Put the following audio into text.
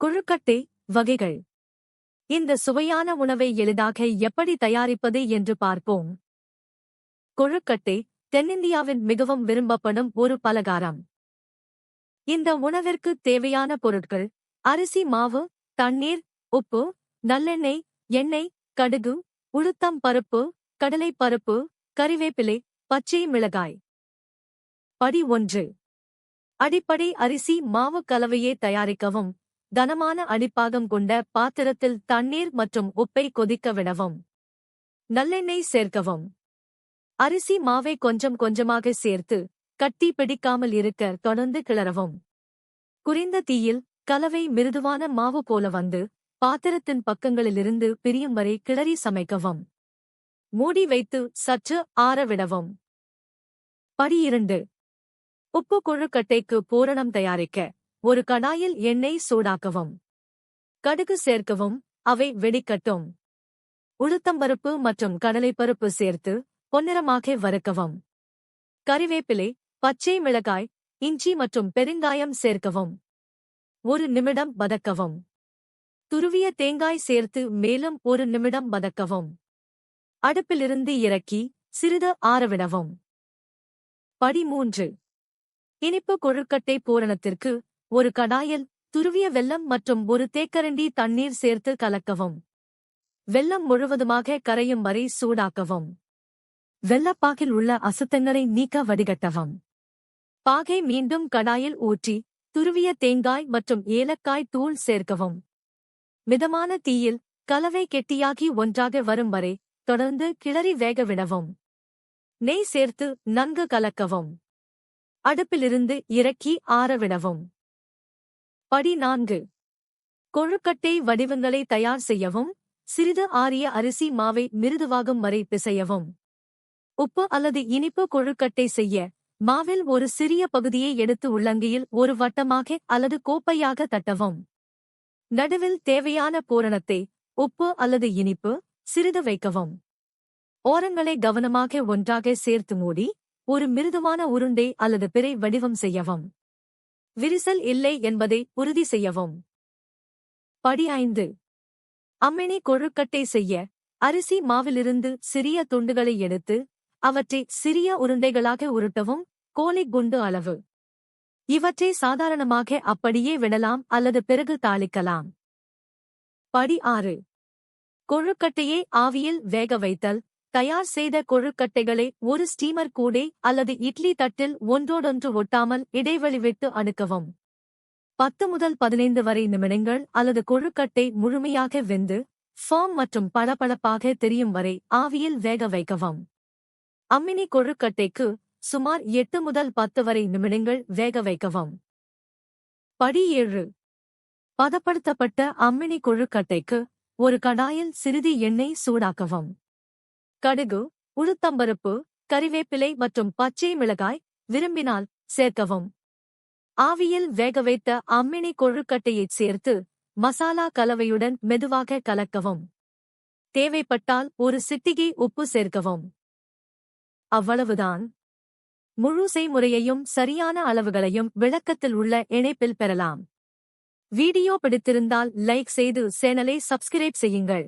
கொழுக்கட்டை வகைகள். இந்த சுவையான உணவை எளிதாக எப்படி தயாரிப்பது என்று பார்ப்போம். கொழுக்கட்டை தென்னிந்தியாவின் மிகவும் விரும்பப்படும் ஒரு பலகாரம். இந்த உணவிற்கு தேவையான பொருட்கள்: அரிசி மாவு, தண்ணீர், உப்பு, நல்லெண்ணெய், எண்ணெய், கடுகு, உளுத்தம் பருப்பு, கடலை பருப்பு, கறிவேப்பிலை, பச்சை மிளகாய். படி 1. அடிப்படை அரிசி மாவு கலவையை தயாரிக்கவும். கனமான அடிப்பாகம் கொண்ட பாத்திரத்தில் தண்ணீர் மற்றும் உப்பை கொதிக்க விடவும். நல்லெண்ணெய் சேர்க்கவும். அரிசி மாவை கொஞ்சம் கொஞ்சமாக சேர்த்து கட்டி பிடிக்காமல் இருக்க தொடர்ந்து கிளறவும். குறைந்த தீயில் கலவை மிருதுவான மாவு போல வந்து பாத்திரத்தின் பக்கங்களிலிருந்து பிரியும் வரை கிளறி சமைக்கவும். மூடி வைத்து சற்று ஆறவிடவும். படி 2. உப்பு கொழுக்கட்டைக்கு பூரணம் தயாரிக்க ஒரு கடாயில் எண்ணெய் சூடாக்கவும். கடுகு சேர்க்கவும். அவை வெடிக்கட்டும். உளுத்தம்பருப்பு மற்றும் கடலைப்பருப்பு சேர்த்து பொன்னிறமாக வறுக்கவும். கறிவேப்பிலை, பச்சை மிளகாய், இஞ்சி மற்றும் பெருங்காயம் சேர்க்கவும். 1 நிமிடம் வதக்கவும். துருவிய தேங்காய் சேர்த்து மேலும் 1 நிமிடம் வதக்கவும். அடுப்பிலிருந்து இறக்கி சிறிது ஆறவிடவும். படி 3. இனிப்பு கொழுக்கட்டை பூரணத்திற்கு ஒரு கடாயில் துருவிய வெல்லம் மற்றும் 1 தேக்கரண்டி தண்ணீர் சேர்த்து கலக்கவும். வெல்லம் முழுவதுமாக கரையும் வரை சூடாக்கவும். வெல்லப்பாகில் உள்ள அசுத்தங்களை நீக்க வடிகட்டவும். பாகை மீண்டும் கடாயில் ஊற்றி துருவிய தேங்காய் மற்றும் ஏலக்காய் தூள் சேர்க்கவும். மிதமான தீயில் கலவை கெட்டியாகி ஒன்றாக வரும் வரை தொடர்ந்து கிளறி வேகவிடவும். நெய் சேர்த்து நன்கு கலக்கவும். அடுப்பிலிருந்து இறக்கி ஆறவிடவும். படி 4. கொழுக்கட்டை வடிவங்களை தயார் செய்யவும். சிறிது ஆறிய அரிசி மாவை மிருதுவாகும் வரை பிசையவும். உப்பு அல்லது இனிப்பு கொழுக்கட்டை செய்ய மாவில் ஒரு சிறிய பகுதியை எடுத்து உள்ளங்கையில் ஒரு வட்டமாக அல்லது கோப்பையாக தட்டவும். நடுவில் தேவையான பூரணத்தை உப்பு அல்லது இனிப்பு சிறிது வைக்கவும். ஓரங்களை கவனமாக ஒன்றாக சேர்த்து மூடி ஒரு மிருதுவான உருண்டை அல்லது பிறை வடிவம் செய்யவும். விரிசல் இல்லை என்பதை உறுதி செய்யவும். படி 5. அம்மினி கொழுக்கட்டை செய்ய அரிசி மாவிலிருந்து சிறிய துண்டுகளை எடுத்து அவற்றை சிறிய உருண்டைகளாக உருட்டவும். கோலி குண்டு அளவு. இவற்றை சாதாரணமாக அப்படியே விடலாம் அல்லது பிறகு தாளிக்கலாம். படி 6. கொழுக்கட்டையை ஆவியில் வேக வைத்தல். தயார் செய்த கொழுக்கட்டைகளை ஒரு ஸ்டீமர் கூடை அல்லது இட்லி தட்டில் ஒன்றோடொன்று ஒட்டாமல் இடைவெளி விட்டு அடுக்கவும். 10 முதல் 15 வரை நிமிடங்கள் அல்லது கொழுக்கட்டை முழுமையாக வெந்து ஃபார்ம் மற்றும் பளபளப்பாக தெரியும் வரை ஆவியில் வேக வைக்கவும். அம்மினி கொழுக்கட்டைக்கு சுமார் 8 முதல் 10 வரை நிமிடங்கள் வேக வைக்கவும். படி 7. பதப்படுத்தப்பட்ட அம்மினி கொழுக்கட்டைக்கு ஒரு கடாயில் சிறிது எண்ணெய் சூடாக்கவும். கடுகு, உளுத்தம்பருப்பு, கறிவேப்பிலை மற்றும் பச்சை மிளகாய் விரும்பினால் சேர்க்கவும். ஆவியில் வேக வைத்த அம்மினி கொழுக்கட்டையைச் சேர்த்து மசாலா கலவையுடன் மெதுவாக கலக்கவும். தேவைப்பட்டால் ஒரு சிட்டிகை உப்பு சேர்க்கவும். அவ்வளவுதான். முழு செய்முறையையும் சரியான அளவுகளையும் விளக்கத்தில் உள்ள இணைப்பில் பெறலாம். வீடியோ பிடித்திருந்தால் லைக் செய்து சேனலை சப்ஸ்கிரைப் செய்யுங்கள்.